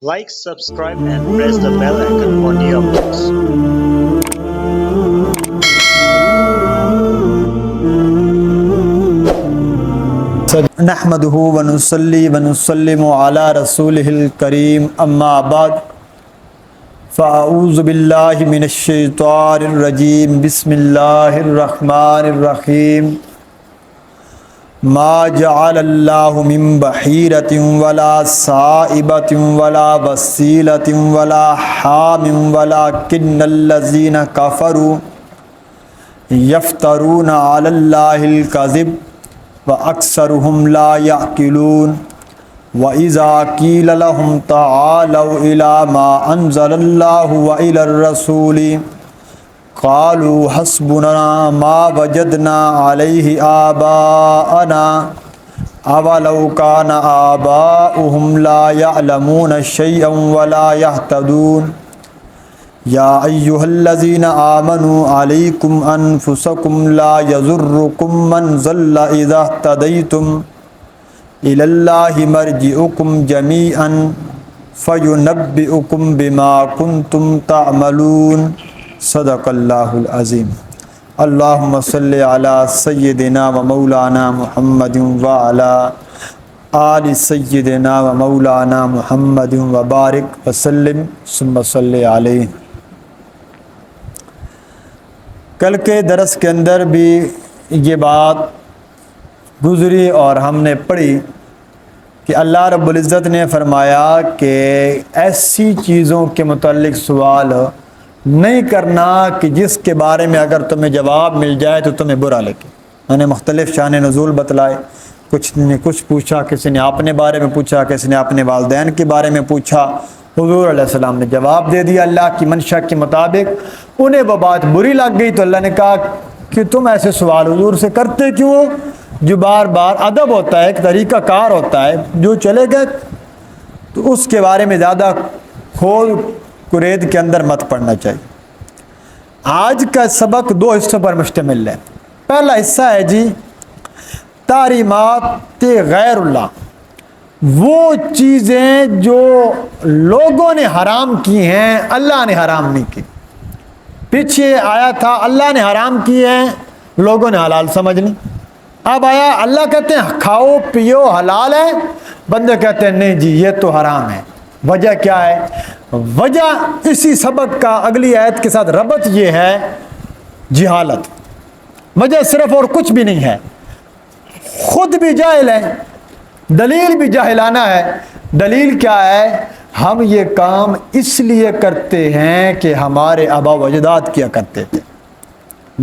Like, subscribe and press the bell icon for new updates. نحمده ونصلي ونسلم على رسوله الكريم اما بعد فاعوذ بالله من الشیطان الرجیم بسم اللہ الرحمن الرحیم ما جعل اللہ من بحیرۃ ولا صائبۃ ولا وصیلۃ ولا حام ولکن الذین کفروا یفترون علی اللہ الکذب وَأَكْثَرُهُمْ لَا يَعْقِلُونَ وَإِذَا قِيلَ لَهُمْ تَعَالَوْا إِلَى مَا أَنزَلَ اللَّهُ وَإِلَى الرَّسُولِ قَالُوا حَسْبُنَا مَا وَجَدْنَا عَلَيْهِ آبَاءَنَا أَوَلَوْ كَانَ آبَاؤُهُمْ لَا يَعْلَمُونَ شَيْئًا وَلَا يَهْتَدُونَ یا ایہا الذین آمنوا علیکم انفسکم لا یضرکم من ضل اذا اہتدیتم الی اللہ مرجعکم جمیعا فینبئکم بما کنتم تعملون صدق اللہ العظیم۔ اللہم صلی علی سیدنا و مولانا محمد وعلی آل سیدنا و مولانا محمد وبارک وسلم ثم صلی علیہ۔ کل کے درس کے اندر بھی یہ بات گزری اور ہم نے پڑھی کہ اللہ رب العزت نے فرمایا کہ ایسی چیزوں کے متعلق سوال نہیں کرنا کہ جس کے بارے میں اگر تمہیں جواب مل جائے تو تمہیں برا لگے۔ میں نے مختلف شان نزول بتلائے، کچھ نے کچھ پوچھا، کسی نے اپنے بارے میں پوچھا، کسی نے اپنے والدین کے بارے میں پوچھا۔ حضور علیہ السلام نے جواب دے دیا اللہ کی منشا کے مطابق۔ انہیں وہ بات بری لگ گئی تو اللہ نے کہا کہ تم ایسے سوال حضور سے کرتے کیوں؟ جو بار بار ادب ہوتا ہے، ایک طریقہ کار ہوتا ہے، جو چلے گئے تو اس کے بارے میں زیادہ کھول کرید کے اندر مت پڑنا چاہیے۔ آج کا سبق دو حصوں پر مشتمل ہے۔ پہلا حصہ ہے جی تحریمات غیر اللہ، وہ چیزیں جو لوگوں نے حرام کی ہیں اللہ نے حرام نہیں کی۔ پیچھے آیا تھا اللہ نے حرام کی ہیں لوگوں نے حلال سمجھنی، اب آیا اللہ کہتے ہیں کھاؤ پیو حلال ہے، بندے کہتے ہیں نہیں جی یہ تو حرام ہے۔ وجہ کیا ہے؟ وجہ اسی سبق کا اگلی آیت کے ساتھ ربط یہ ہے جہالت۔ وجہ صرف اور کچھ بھی نہیں ہے، خود بھی جاہل ہے، دلیل بھی جاہلانہ ہے۔ دلیل کیا ہے؟ ہم یہ کام اس لیے کرتے ہیں کہ ہمارے آبا و اجداد کیا کرتے تھے۔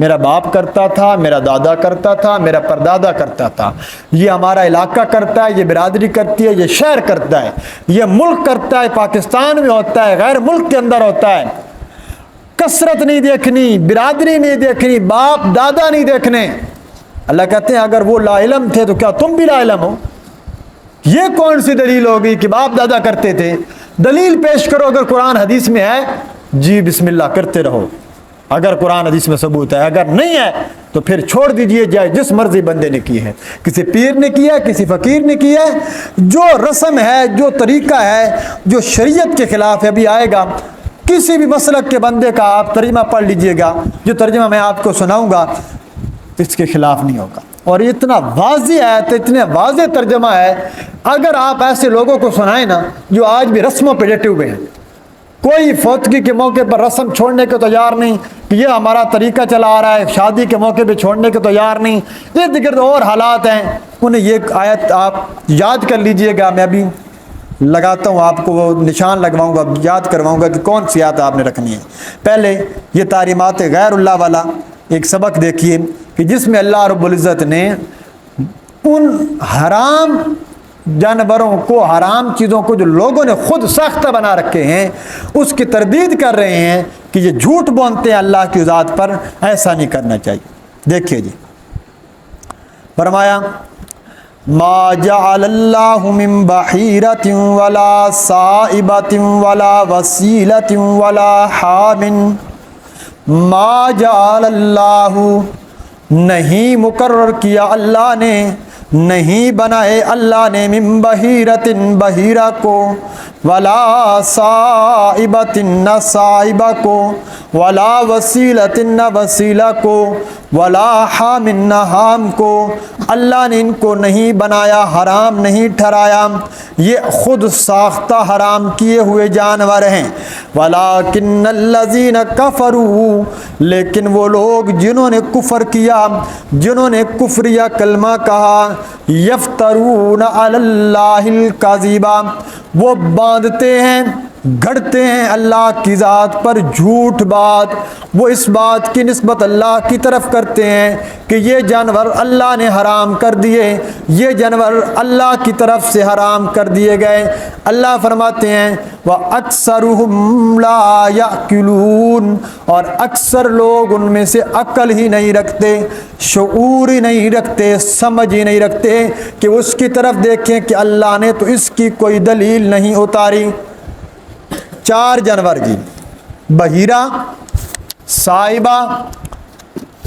میرا باپ کرتا تھا، میرا دادا کرتا تھا، میرا پردادا کرتا تھا، یہ ہمارا علاقہ کرتا ہے، یہ برادری کرتی ہے، یہ شہر کرتا ہے، یہ ملک کرتا ہے، پاکستان میں ہوتا ہے، غیر ملک کے اندر ہوتا ہے۔ کثرت نہیں دیکھنی، برادری نہیں دیکھنی، باپ دادا نہیں دیکھنے۔ اللہ کہتے ہیں اگر وہ لا علم تھے تو کیا تم بھی لا علم ہو؟ یہ کون سی دلیل ہوگی کہ باپ دادا کرتے تھے؟ دلیل پیش کرو، اگر قرآن حدیث میں ہے جی بسم اللہ کرتے رہو، اگر قرآن حدیث میں ثبوت ہے، اگر نہیں ہے تو پھر چھوڑ دیجئے، جائے جس مرضی بندے نے کی ہے، کسی پیر نے کیا ہے، کسی فقیر نے کیا ہے۔ جو رسم ہے، جو طریقہ ہے، جو شریعت کے خلاف ہے، ابھی آئے گا کسی بھی مسلک کے بندے کا آپ ترجمہ پڑھ لیجئے گا، جو ترجمہ میں آپ کو سناؤں گا اس کے خلاف نہیں ہوگا۔ اور یہ اتنا واضح ہے، تو اتنے واضح ترجمہ ہے، اگر آپ ایسے لوگوں کو سنائیں نا جو آج بھی رسموں پہ ڈٹے ہوئے ہیں، کوئی فوتگی کے موقع پر رسم چھوڑنے کو تیار نہیں کہ یہ ہمارا طریقہ چلا آ رہا ہے، شادی کے موقع پہ چھوڑنے کو تیار نہیں، ارد گرد اور حالات ہیں، انہیں یہ آیت آپ یاد کر لیجئے گا۔ میں ابھی لگاتا ہوں، آپ کو وہ نشان لگواؤں گا، یاد کرواؤں گا کہ کون سی آیت آپ نے رکھنی ہے۔ پہلے یہ تحریمات غیر اللہ والا ایک سبق دیکھیے کہ جس میں اللہ رب العزت نے ان حرام جانوروں کو، حرام چیزوں کو جو لوگوں نے خود ساختہ بنا رکھے ہیں اس کی تردید کر رہے ہیں کہ یہ جھوٹ بولتے ہیں اللہ کی ذات پر، ایسا نہیں کرنا چاہیے۔ دیکھیے جی فرمایا ما جعل اللہ من بحیرۃ ولا صائبۃ ولا وصیلۃ ولا حام، ما جعل اللہ نہیں مقرر کیا اللہ نے نہیں بنائے اللہ نے من بحیرتن بحیرہ کو، ولا صائبتن نہ صائبہ کو، ولا وسیلتن نہ وسیلہ کو، ولا حام نہ حام کو، اللہ نے ان کو نہیں بنایا، حرام نہیں ٹھہرایا، یہ خود ساختہ حرام کیے ہوئے جانور ہیں۔ وَلَٰكِنَّ الَّذِينَ كَفَرُوا، لیکن وہ لوگ جنہوں نے کفر کیا، جنہوں نے کفریہ کلمہ کہا، یفترون علی اللہ الکذبا، وہ باندھتے ہیں، گھڑتے ہیں اللہ کی ذات پر جھوٹ بات، وہ اس بات کی نسبت اللہ کی طرف کرتے ہیں کہ یہ جانور اللہ نے حرام کر دیے، یہ جانور اللہ کی طرف سے حرام کر دیے گئے۔ اللہ فرماتے ہیں وَأَكْثَرُهُمْ لَا يَعْقِلُونَ، اور اکثر لوگ ان میں سے عقل ہی نہیں رکھتے، شعور ہی نہیں رکھتے، سمجھ ہی نہیں رکھتے کہ اس کی طرف دیکھیں کہ اللہ نے تو اس کی کوئی دلیل نہیں اتاری۔ 4 جانور جی، بحیرہ، صائبہ،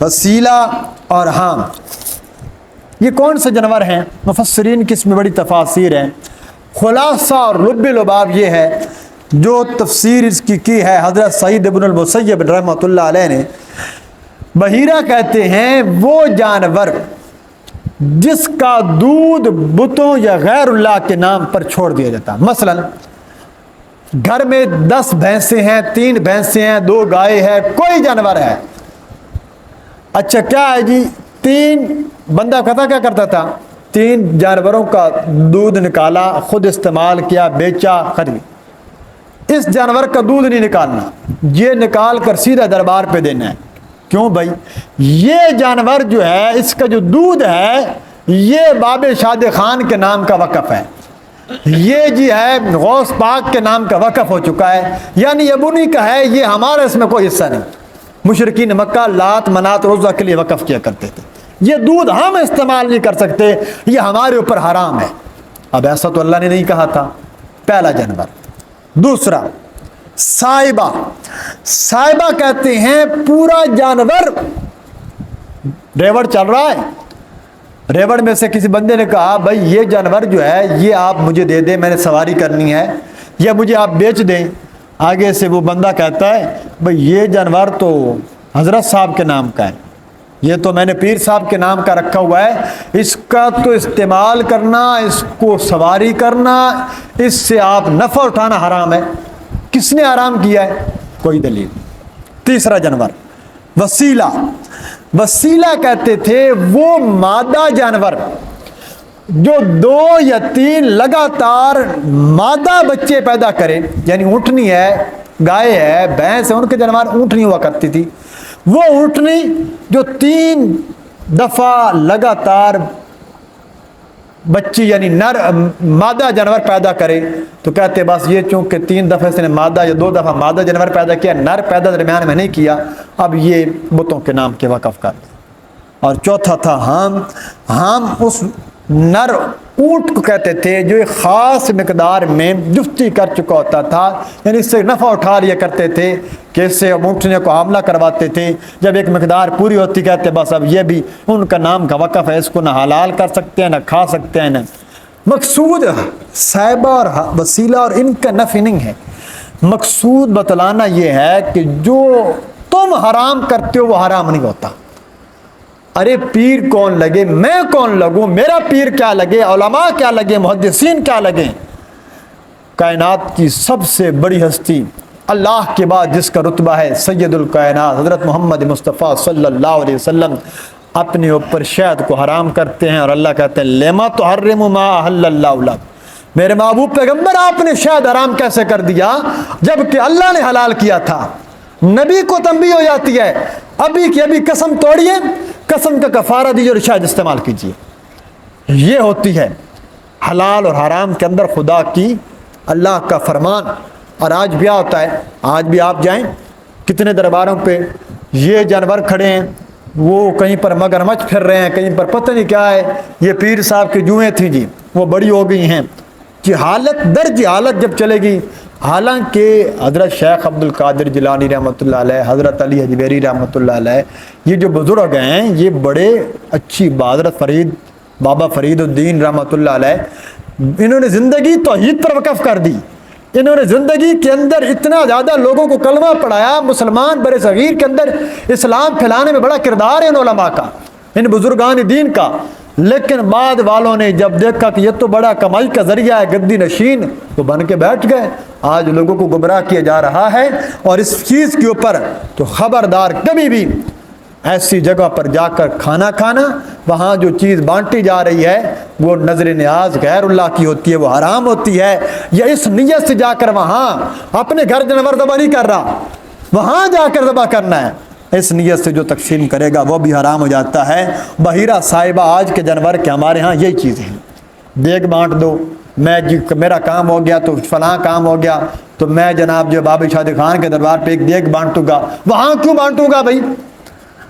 وسیلہ اور حام، یہ کون سے جانور ہیں؟ مفسرین کی اس میں بڑی تفاسیر ہیں۔ خلاصہ اور لب لباب یہ ہے، جو تفسیر اس کی ہے حضرت سعید بن المسیب رحمۃ اللہ علیہ نے، بحیرہ کہتے ہیں وہ جانور جس کا دودھ بتوں یا غیر اللہ کے نام پر چھوڑ دیا جاتا۔ مثلا گھر میں 10 بھینسیں ہیں، 3 بھینسیں ہیں، 2 گائے ہیں، کوئی جانور ہے، اچھا کیا ہے جی، 3 بندہ کہتا کیا کرتا تھا، 3 جانوروں کا دودھ نکالا، خود استعمال کیا، بیچا، خرید۔ اس جانور کا دودھ نہیں نکالنا، یہ نکال کر سیدھا دربار پہ دینا ہے۔ کیوں بھائی؟ یہ جانور جو ہے، اس کا جو دودھ ہے، یہ باب شاد خان کے نام کا وقف ہے، یہ جی ہے غوث پاک کے نام کا وقف ہو چکا ہے، یعنی اب انہی کا ہے، یہ ہمارا اس میں کوئی حصہ نہیں۔ مشرکین مکہ لات منات عزا کے لیے وقف کیا کرتے تھے، یہ دودھ ہم استعمال نہیں کر سکتے، یہ ہمارے اوپر حرام ہے۔ اب ایسا تو اللہ نے نہیں کہا تھا۔ پہلا جانور۔ دوسرا صائبہ، صائبہ کہتے ہیں پورا جانور، ریوڑ چل رہا ہے، ریوڑ میں سے کسی بندے نے کہا بھائی یہ جانور جو ہے یہ آپ مجھے دے دیں، میں نے سواری کرنی ہے، یا مجھے آپ بیچ دیں۔ آگے سے وہ بندہ کہتا ہے بھائی یہ جانور تو حضرت صاحب کے نام کا ہے، یہ تو میں نے پیر صاحب کے نام کا رکھا ہوا ہے، اس کا تو استعمال کرنا، اس کو سواری کرنا، اس سے آپ نفع اٹھانا حرام ہے۔ کس نے حرام کیا ہے؟ کوئی دلیل۔ تیسرا جانور وسیلہ، وسیلہ کہتے تھے وہ مادہ جانور جو 2 یا 3 لگاتار مادہ بچے پیدا کرے، یعنی اونٹنی ہے، گائے ہے، بھینس ہے، ان کے جانور اونٹنی ہوا کرتی تھی، وہ اونٹنی جو 3 دفعہ لگاتار بچی یعنی نر مادہ جانور پیدا کرے، تو کہتے بس یہ چونکہ 3 دفعہ اس نے مادہ یا 2 دفعہ مادہ جانور پیدا کیا، نر پیدا درمیان میں نہیں کیا، اب یہ بتوں کے نام کے وقف کر دیں۔ اور چوتھا تھا حام، حام اس نر اونٹ کو کہتے تھے جو ایک خاص مقدار میں جفتی کر چکا ہوتا تھا، یعنی اس سے نفع اٹھا لیا کرتے تھے کہ اس سے اونٹنے کو حاملہ کرواتے تھے، جب ایک مقدار پوری ہوتی کہتے بس اب یہ بھی ان کا نام کا وقف ہے، اس کو نہ حلال کر سکتے ہیں نہ کھا سکتے ہیں۔ نہ مقصود صائبہ اور وسیلہ اور ان کا نفی نہیں ہے، مقصود بتلانا یہ ہے کہ جو تم حرام کرتے ہو وہ حرام نہیں ہوتا۔ ارے پیر کون لگے، میں کون لگوں، میرا پیر کیا لگے، علماء کیا لگے، محدثین کیا لگیں، کائنات کی سب سے بڑی ہستی اللہ کے بعد جس کا رتبہ ہے سید الکائنات حضرت محمد مصطفیٰ صلی اللہ علیہ وسلم اپنے اوپر شہد کو حرام کرتے ہیں، اور اللہ کہتے ہیں لما تحرم ما احل اللہ لک، میرے محبوب پیغمبر آپ نے شہد حرام کیسے کر دیا جبکہ اللہ نے حلال کیا تھا۔ نبی کو تنبیہ ہو جاتی ہے ابھی کی ابھی قسم توڑیے، قسم کا کفارہ دیجیے اور شاید استعمال کیجیے۔ یہ ہوتی ہے حلال اور حرام کے اندر خدا کی اللہ کا فرمان۔ اور آج بھی ہوتا ہے، آج بھی آپ جائیں کتنے درباروں پہ یہ جانور کھڑے ہیں، وہ کہیں پر مگرمچھ پھر رہے ہیں، کہیں پر پتہ نہیں کیا ہے، یہ پیر صاحب کی جوئیں تھیں جی وہ بڑی ہو گئی ہیں کہ حالت درج حالت جب چلے گی۔ حالانکہ حضرت شیخ عبد القادر جیلانی رحمۃ اللہ علیہ، حضرت علی حجویری رحمۃ اللہ علیہ، یہ جو بزرگ ہیں یہ بڑے اچھی حضرت فرید بابا فرید الدین رحمۃ اللہ علیہ، انہوں نے زندگی توحید پر وقف کر دی، انہوں نے زندگی کے اندر اتنا زیادہ لوگوں کو کلمہ پڑھایا، مسلمان بر صغیر کے اندر اسلام پھیلانے میں بڑا کردار ہے ان علماء کا، ان بزرگان دین کا، لیکن بعد والوں نے جب دیکھا کہ یہ تو بڑا کمائی کا ذریعہ ہے، گدی نشین، تو بن کے بیٹھ گئے۔ آج لوگوں کو گمراہ کیا جا رہا ہے، اور اس چیز کے اوپر تو خبردار کبھی بھی ایسی جگہ پر جا کر کھانا کھانا، وہاں جو چیز بانٹی جا رہی ہے وہ نظر نیاز غیر اللہ کی ہوتی ہے، وہ حرام ہوتی ہے، یا اس نیت سے جا کر وہاں اپنے گھر جانور ذبح نہیں کر رہا، وہاں جا کر ذبح کرنا ہے، اس نیت سے جو تقسیم کرے گا وہ بھی حرام ہو جاتا ہے۔ بحیرہ صاحبہ آج کے جانور کے ہمارے ہاں یہی چیزیں ہیں، دیگ بانٹ دو، میں میرا کام ہو گیا تو فلاں کام ہو گیا تو میں جناب جو بابا شادی خان کے دربار پہ ایک دیگ بانٹوں گا، وہاں کیوں بانٹوں گا بھائی؟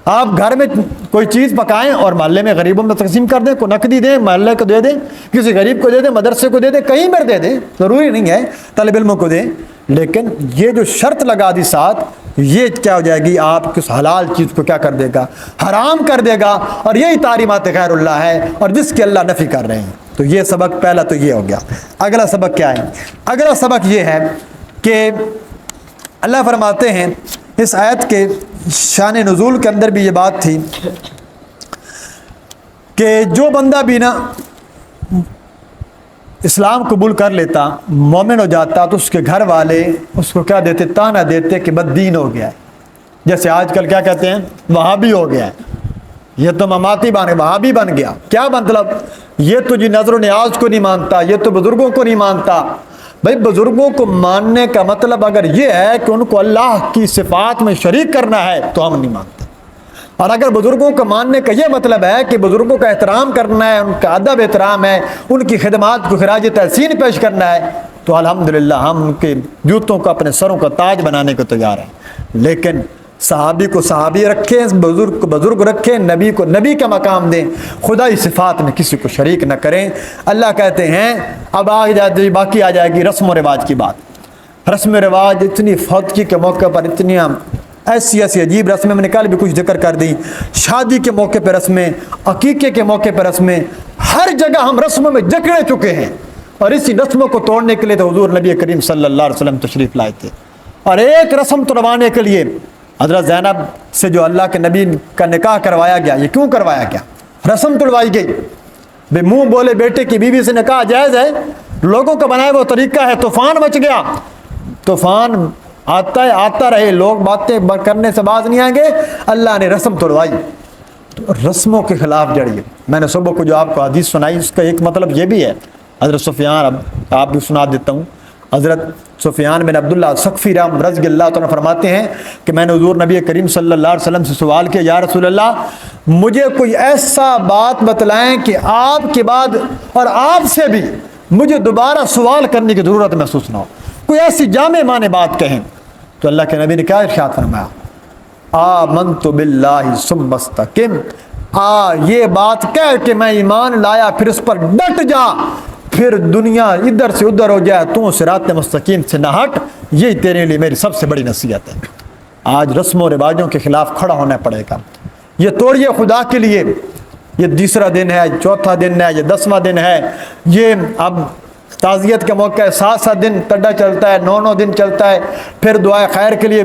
آپ گھر میں کوئی چیز پکائیں اور محلے میں غریبوں میں تقسیم کر دیں، کو نقدی دیں، محلے کو دے دیں، کسی غریب کو دے دیں، مدرسے کو دے دیں، کہیں پر دے دیں، ضروری نہیں ہے طالب علموں کو دیں، لیکن یہ جو شرط لگا دی ساتھ، یہ کیا ہو جائے گی؟ آپ کس حلال چیز کو کیا کر دے گا؟ حرام کر دے گا، اور یہی تعلیمات غیر اللہ ہے، اور جس کی اللہ نفی کر رہے ہیں۔ تو یہ سبق پہلا تو یہ ہو گیا۔ اگلا سبق کیا ہے؟ اگلا سبق یہ ہے کہ اللہ فرماتے ہیں، اس آیت کے شان نزول کے اندر بھی یہ بات تھی کہ جو بندہ بھی نا اسلام قبول کر لیتا، مومن ہو جاتا، تو اس کے گھر والے اس کو کیا دیتے؟ تانا دیتے کہ بد دین ہو گیا ہے۔ جیسے آج کل کیا کہتے ہیں؟ وہابی ہو گیا ہے، یہ تو مماتی بن گیا، وہابی بن گیا۔ کیا مطلب؟ یہ تو جی نظر و نیاز کو نہیں مانتا، یہ تو بزرگوں کو نہیں مانتا۔ بھائی بزرگوں کو ماننے کا مطلب اگر یہ ہے کہ ان کو اللہ کی صفات میں شریک کرنا ہے تو ہم نہیں مانتے، اور اگر بزرگوں کو ماننے کا یہ مطلب ہے کہ بزرگوں کا احترام کرنا ہے، ان کا ادب احترام ہے، ان کی خدمات کو خراج تحسین پیش کرنا ہے، تو الحمدللہ ہم ان کے جوتوں کو اپنے سروں کا تاج بنانے کو تیار ہیں۔ لیکن صحابی کو صحابی رکھیں، بزرگ کو بزرگ رکھیں، نبی کو نبی کا مقام دیں، خدائی صفات میں کسی کو شریک نہ کریں۔ اللہ کہتے ہیں اب باقی آ جائے گی رسم و رواج کی بات۔ رسم و رواج اتنی فوتگی کے موقع پر اتنی ایسی عجیب رسمیں، میں نے کل بھی کچھ ذکر کر دی، شادی کے موقع پہ رسمیں، عقیقے کے موقع پہ رسمیں، ہر جگہ ہم رسموں میں جکڑے چکے ہیں، اور اسی رسموں کو توڑنے کے لیے تو حضور نبی کریم صلی اللہ علیہ وسلم تشریف لائے تھے، اور ایک رسم توڑوانے کے لیے حضرت زینب سے جو اللہ کے نبی کا نکاح کروایا گیا، یہ کیوں کروایا گیا؟ رسم توڑوائی گئی۔ بے منہ بولے بیٹے کی بیوی سے نکاح جائز ہے، لوگوں کا بنایا وہ طریقہ ہے، طوفان مچ گیا، طوفان آتا رہے، لوگ باتیں کرنے سے باز نہیں آئیں گے، اللہ نے رسم توڑوائی، تو رسموں کے خلاف جڑیے۔ میں نے صبح کو جو آپ کو حدیث سنائی، اس کا ایک مطلب یہ بھی ہے، حضرت سفیان، اب آپ بھی سنا دیتا ہوں، حضرت سفیان بن عبداللہ ثقفی رضی اللہ تعالیٰ فرماتے ہیں کہ میں نے حضور نبی کریم صلی اللہ علیہ وسلم سے سوال کیا، یا رسول اللہ مجھے کوئی ایسا بات بتلائیں کہ آپ کے بعد اور آپ سے بھی مجھے دوبارہ سوال کرنے کی ضرورت محسوس نہ ہو، کوئی ایسی جامع معنی بات کہیں۔ تو اللہ کے نبی نے کیا ارشاد فرمایا؟ آمنت باللہ ثم استقم، یہ بات کہہ کہ میں ایمان لایا، پھر اس پر ڈٹ جا، پھر دنیا ادھر سے ادھر ہو جائے تو صراط مستقیم سے نہ ہٹ، یہی تیرے لیے میری سب سے بڑی نصیحت ہے۔ آج رسم و رواجوں کے خلاف کھڑا ہونا پڑے گا، یہ توڑیے خدا کے لیے۔ یہ تیسرا دن ہے، چوتھا دن ہے، یہ 10واں دن ہے، یہ اب تعزیت کا موقع ہے، 7 دن ٹڈا چلتا ہے، 9 دن چلتا ہے، پھر دعائے خیر کے لیے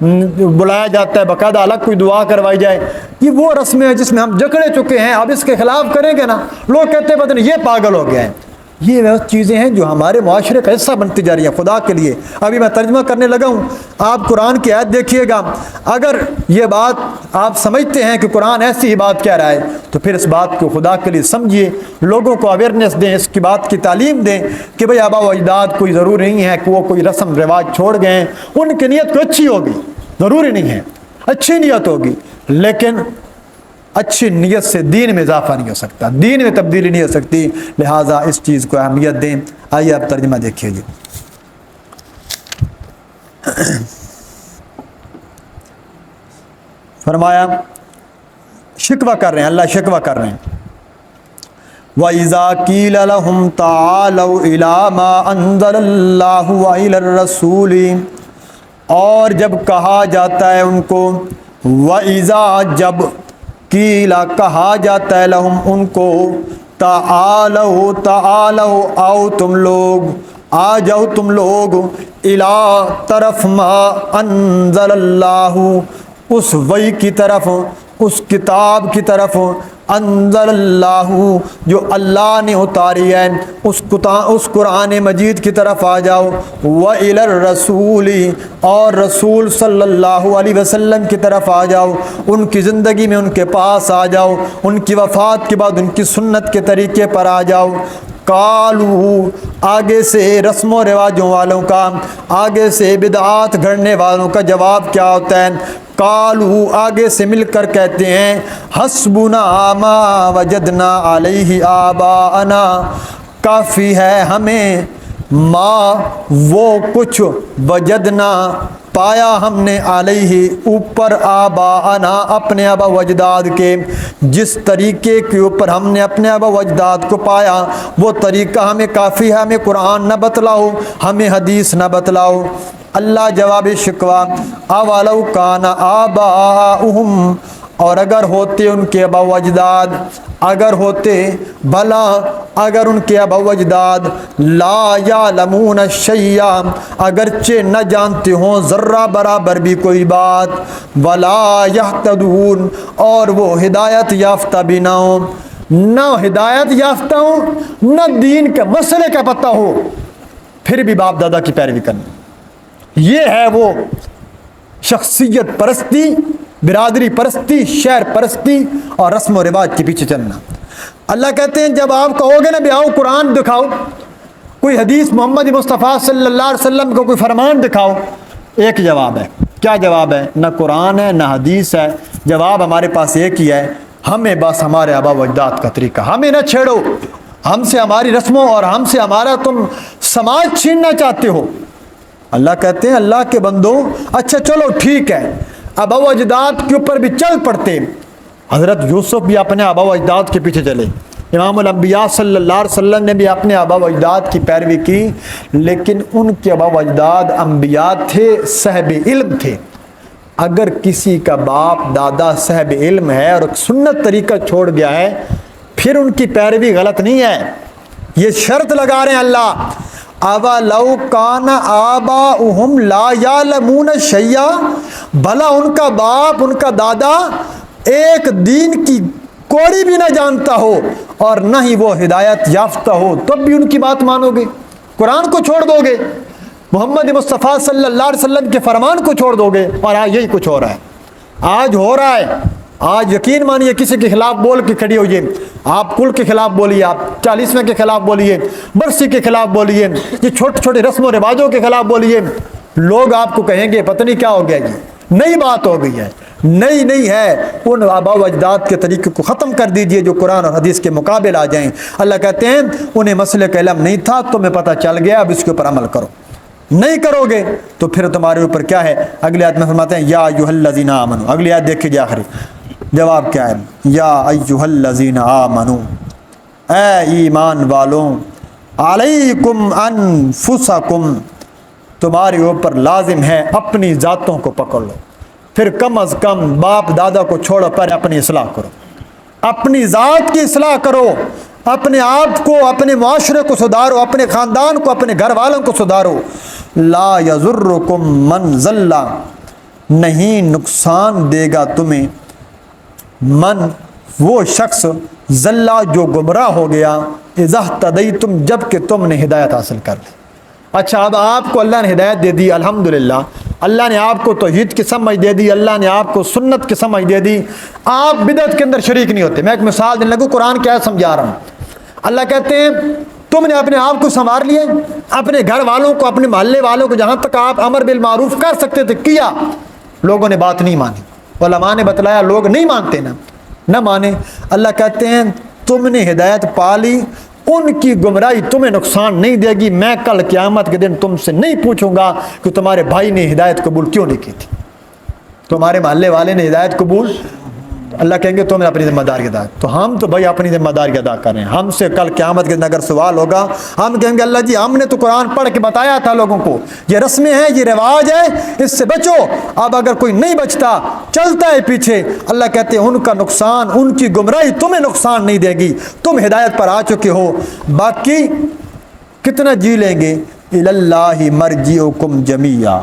بلایا جاتا ہے، باقاعدہ الگ کوئی دعا کروائی جائے۔ یہ وہ رسمیں ہیں جس میں ہم جکڑے چکے ہیں، اب اس کے خلاف کریں گے نا، لوگ کہتے ہیں پتہ نہیں یہ پاگل ہو گیا ہے۔ یہ وہ چیزیں ہیں جو ہمارے معاشرے کا حصہ بنتی جا رہی ہیں۔ خدا کے لیے ابھی میں ترجمہ کرنے لگا ہوں، آپ قرآن کی آیت دیکھیے گا، اگر یہ بات آپ سمجھتے ہیں کہ قرآن ایسی ہی بات کہہ رہا ہے تو پھر اس بات کو خدا کے لیے سمجھیے، لوگوں کو اویئرنیس دیں، اس کی بات کی تعلیم دیں کہ بھئی آبا و اجداد کوئی ضروری نہیں ہے کہ وہ کوئی رسم رواج چھوڑ گئے ہیں، ان کی نیت کو اچھی ہوگی، ضروری نہیں ہے اچھی نیت ہوگی، لیکن اچھی نیت سے دین میں اضافہ نہیں ہو سکتا، دین میں تبدیلی نہیں ہو سکتی، لہٰذا اس چیز کو اہمیت دیں۔ آئیے آپ ترجمہ دیکھیے جی۔ فرمایا شکوہ کر رہے ہیں، اللہ شکوہ کر رہے ہیں، وَإِذَا قِيلَ لَهُمْ تَعَالَوْا إِلَىٰ مَا أَنزَلَ اللَّهُ وَإِلَى الرَّسُولِ، اور جب کہا جاتا ہے ان کو، وَإِذَا جب قیلا کہا جاتا ہے لہم ان کو تعالو تعالو آؤ تم لوگ، آ جاؤ تم لوگ، الا طرف ما انزل اللہ، اس وحی کی طرف، اس کتاب کی طرف، انزل اللہ جو اللہ نے اتاری ہے، اس قرآن مجید کی طرف آ جاؤ، وَإِلَى الرَّسُولِ اور رسول صلی اللہ علیہ وسلم کی طرف آ جاؤ، ان کی زندگی میں ان کے پاس آ جاؤ، ان کی وفات کے بعد ان کی سنت کے طریقے پر آ جاؤ۔ قالو آگے سے رسم و رواجوں والوں کا، آگے سے بدعات گھڑنے والوں کا جواب کیا ہوتا ہے؟ قالو آگے سے مل کر کہتے ہیں حسبنا ما وجدنا علیہ آباءنا، کافی ہے ہمیں ما وہ کچھ وجدنا پایا ہم نے علیہ اوپر آباءنا اپنے آبا و اجداد کے، جس طریقے کے اوپر ہم نے اپنے آبا و اجداد کو پایا وہ طریقہ ہمیں کافی ہے، ہمیں قرآن نہ بتلاؤ، ہمیں حدیث نہ بتلاؤ۔ اللہ جواب شکوہ اولو کان آباؤہم، اور اگر ہوتے ان کے آبا و اجداد، اگر ہوتے بھلا اگر ان کے آبا و اجداد لا یعلمون شیئا، اگرچہ نہ جانتے ہوں ذرہ برابر بھی کوئی بات، ولا یہتدون اور وہ ہدایت یافتہ بھی نہ ہوں، نہ ہدایت یافتہ ہوں نہ دین کے مسئلے کا پتہ ہو، پھر بھی باپ دادا کی پیروی کرنا، یہ ہے وہ شخصیت پرستی، برادری پرستی، شہر پرستی اور رسم و رواج کے پیچھے چلنا۔ اللہ کہتے ہیں جب آپ کہو گے نا بھی آؤ قرآن دکھاؤ، کوئی حدیث محمد مصطفیٰ صلی اللہ علیہ وسلم کو کوئی فرمان دکھاؤ، ایک جواب ہے۔ کیا جواب ہے؟ نہ قرآن ہے نہ حدیث ہے، جواب ہمارے پاس ایک ہی ہے، ہمیں بس ہمارے آبا و اجداد کا طریقہ، ہمیں نہ چھیڑو، ہم سے ہماری رسموں اور ہم سے ہمارا تم سماج چھیننا چاہتے ہو۔ اللہ کہتے ہیں اللہ کے بندو اچھا چلو ٹھیک ہے، آبا و اجداد کے اوپر بھی چل پڑتے، حضرت یوسف بھی اپنے آبا و اجداد کے پیچھے چلے، امام الانبیاء صلی اللہ علیہ وسلم نے بھی اپنے آبا و اجداد کی پیروی کی، لیکن ان کے آبا و اجداد انبیاء تھے، صاحب علم تھے۔ اگر کسی کا باپ دادا صاحب علم ہے اور سنت طریقہ چھوڑ گیا ہے پھر ان کی پیروی غلط نہیں ہے، یہ شرط لگا رہے ہیں اللہ، اولو کان آباؤہم لا یعلمون شیئا، بھلا ان کا باپ ان کا دادا ایک دین کی کوڑی بھی نہ جانتا ہو اور نہ ہی وہ ہدایت یافتہ ہو، تب بھی ان کی بات مانو گے؟ قرآن کو چھوڑ دو گے، محمد مصطفیٰ صلی اللہ علیہ وسلم کے فرمان کو چھوڑ دو گے؟ اور آج یہی کچھ ہو رہا ہے، آج ہو رہا ہے۔ آج یقین مانیے کسی کے خلاف بول کے کھڑی ہوئیے، آپ کل کے خلاف بولیے، آپ 40ویں کے خلاف بولیے، برسی کے خلاف بولیے، یہ چھوٹے چھوٹے رسم و رواجوں کے خلاف بولیے، لوگ آپ کو کہیں گے پتہ نہیں کیا ہو گیا، جی نئی بات ہو گئی ہے، نہیں ہے، ان آبا و اجداد کے طریقے کو ختم کر دیجئے جو قرآن اور حدیث کے مقابل آ جائیں۔ اللہ کہتے ہیں انہیں مسئلے کا علم نہیں تھا، تمہیں پتہ چل گیا، اب اس کے اوپر عمل کرو، نہیں کرو گے تو پھر تمہارے اوپر کیا ہے؟ اگلی آیت میں فرماتے ہیں یا ایھا الذین آمنوا، اگلی آیت دیکھیے آخری جواب کیا ہے، یا ایھا الذین آمنوا، اے ایمان والوں، علیکم انفسکم، تمہارے اوپر لازم ہے اپنی ذاتوں کو پکڑ لو، پھر کم از کم باپ دادا کو چھوڑو، پہلے اپنی اصلاح کرو، اپنی ذات کی اصلاح کرو، اپنے آپ کو، اپنے معاشرے کو سدھارو، اپنے خاندان کو، اپنے گھر والوں کو سدھارو۔ لا یضرکم من ضل، نہیں نقصان دے گا تمہیں، من وہ شخص، ضل جو گمراہ ہو گیا، اذا اہتدیتم جب کہ تم نے ہدایت حاصل کر لی۔ اچھا اب آپ کو اللہ نے ہدایت دے دی، الحمدللہ، اللہ نے آپ کو توحید کی سمجھ دے دی، اللہ نے آپ کو سنت کی سمجھ دے دی، آپ بدعت کے اندر شریک نہیں ہوتے۔ میں ایک مثال دینے لگوں، قرآن کیا سمجھا رہا ہوں۔ اللہ کہتے ہیں تم نے اپنے آپ کو سنوار لیا، اپنے گھر والوں کو، اپنے محلے والوں کو، جہاں تک آپ امر بالمعروف کر سکتے تھے کیا، لوگوں نے بات نہیں مانی، علماء نے بتلایا، لوگ نہیں مانتے، نہ مانے۔ اللہ کہتے ہیں تم نے ہدایت پا لی، ان کی گمراہی تمہیں نقصان نہیں دے گی، میں کل قیامت کے دن تم سے نہیں پوچھوں گا کہ تمہارے بھائی نے ہدایت قبول کیوں نہیں کی تھی، تمہارے محلے والے نے ہدایت قبول اللہ کہیں گے تم نے اپنی ذمہ داری ادا. تو ہم تو بھائی اپنی ذمہ داری ادا کر رہے ہیں. ہم سے کل قیامت کے دن اگر سوال ہوگا ہم کہیں گے اللہ جی ہم نے تو قرآن پڑھ کے بتایا تھا لوگوں کو یہ رسمیں ہیں یہ رواج ہے اس سے بچو. اب اگر کوئی نہیں بچتا چلتا ہے پیچھے, اللہ کہتے ہیں ان کا نقصان ان کی گمراہی تمہیں نقصان نہیں دے گی, تم ہدایت پر آ چکے ہو. باقی کتنا جی لیں گے, الاللہ مرجعکم جمیعا.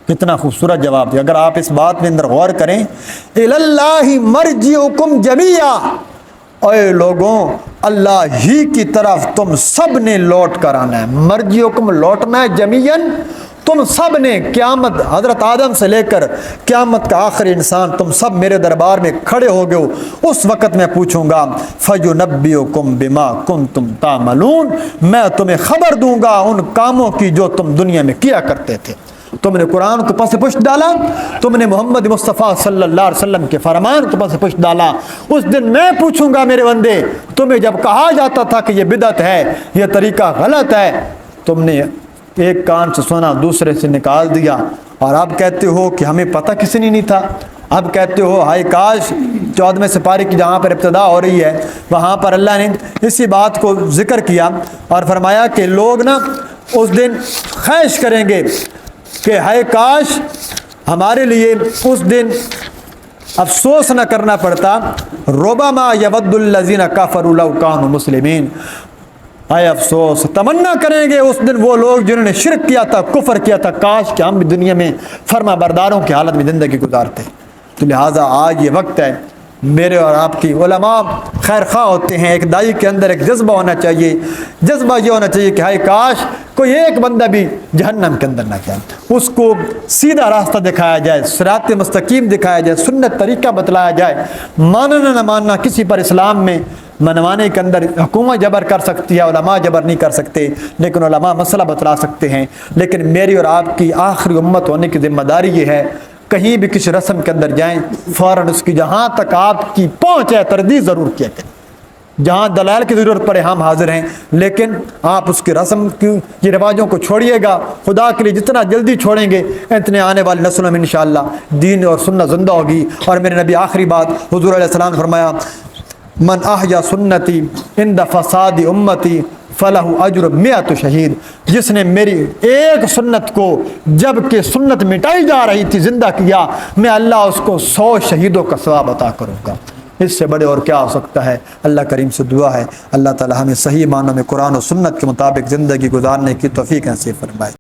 کتنا خوبصورت جواب دیا. اگر آپ اس بات میں اندر غور کریں, الاللہ مرجعکم جمیعا, اے لوگوں اللہ ہی کی طرف تم سب نے لوٹ کر آنا ہے. مرجعکم لوٹنا ہے, جمیعاً تم سب نے, قیامت حضرت آدم سے لے کر قیامت کا آخری انسان تم سب میرے دربار میں کھڑے ہو گئے ہو. اس وقت میں پوچھوں گا فَيُنَبِّئُكُم بِمَا كُنتُمْ تَعْمَلُونَ, میں تمہیں خبر دوں گا ان کاموں کی جو تم دنیا میں کیا کرتے تھے. تم نے قرآن کو پس پشت ڈالا, تم نے محمد مصطفیٰ صلی اللہ علیہ وسلم کے فرمان کو پس پشت ڈالا. اس دن میں پوچھوں گا میرے بندے, تمہیں جب کہا جاتا تھا کہ یہ بدعت ہے, یہ طریقہ غلط ہے, تم نے ایک کان سے سنا دوسرے سے نکال دیا, اور اب کہتے ہو کہ ہمیں پتہ کسی نے نہیں تھا. اب کہتے ہو ہائے کاش 14ویں سپارے کی جہاں پر ابتدا ہو رہی ہے وہاں پر اللہ نے اسی بات کو ذکر کیا اور فرمایا کہ لوگ نا اس دن خواہش کریں گے کہ ہائے کاش ہمارے لیے اس دن افسوس نہ کرنا پڑتا. ربما یود الذین کفروا لو کانوا مسلمین, اے افسوس تمنا کریں گے اس دن وہ لوگ جنہوں نے شرک کیا تھا, کفر کیا تھا, کاش کہ ہم بھی دنیا میں فرما برداروں کی حالت میں زندگی گزارتے. تو لہٰذا آج یہ وقت ہے, میرے اور آپ کی علماء خیر خواہ ہوتے ہیں, ایک دائی کے اندر ایک جذبہ ہونا چاہیے. جذبہ یہ ہونا چاہیے کہ ہائے کاش کوئی ایک بندہ بھی جہنم کے اندر نہ جائے, اس کو سیدھا راستہ دکھایا جائے, صراط مستقیم دکھایا جائے, سنت طریقہ بتلایا جائے. ماننا نہ ماننا کسی پر اسلام میں منوانے کے اندر حکومت جبر کر سکتی ہے, علماء جبر نہیں کر سکتے, لیکن علماء مسئلہ بتلا سکتے ہیں. لیکن میری اور آپ کی آخری امت ہونے کی ذمہ داری یہ ہے, کہیں بھی کسی رسم کے اندر جائیں فوراً اس کی جہاں تک آپ کی پہنچ ہے تردید ضرور کیا کریں. جہاں دلائل کی ضرورت پڑے ہم حاضر ہیں, لیکن آپ اس کی رسم کی یہ رواجوں کو چھوڑیے گا. خدا کے لیے جتنا جلدی چھوڑیں گے اتنے آنے والی نسلوں میں انشاءاللہ دین اور سنت زندہ ہوگی. اور میرے نبی آخری بات حضور علیہ السلام نے فرمایا من احیا سنتی عند فساد امتی فلہ اجر 100 شہید, جس نے میری ایک سنت کو جب کہ سنت مٹائی جا رہی تھی زندہ کیا, میں اللہ اس کو 100 شہیدوں کا ثواب عطا کروں گا. اس سے بڑے اور کیا ہو سکتا ہے. اللہ کریم سے دعا ہے اللہ تعالی ہمیں صحیح معنوں میں قرآن و سنت کے مطابق زندگی گزارنے کی توفیق نصیب فرمائے.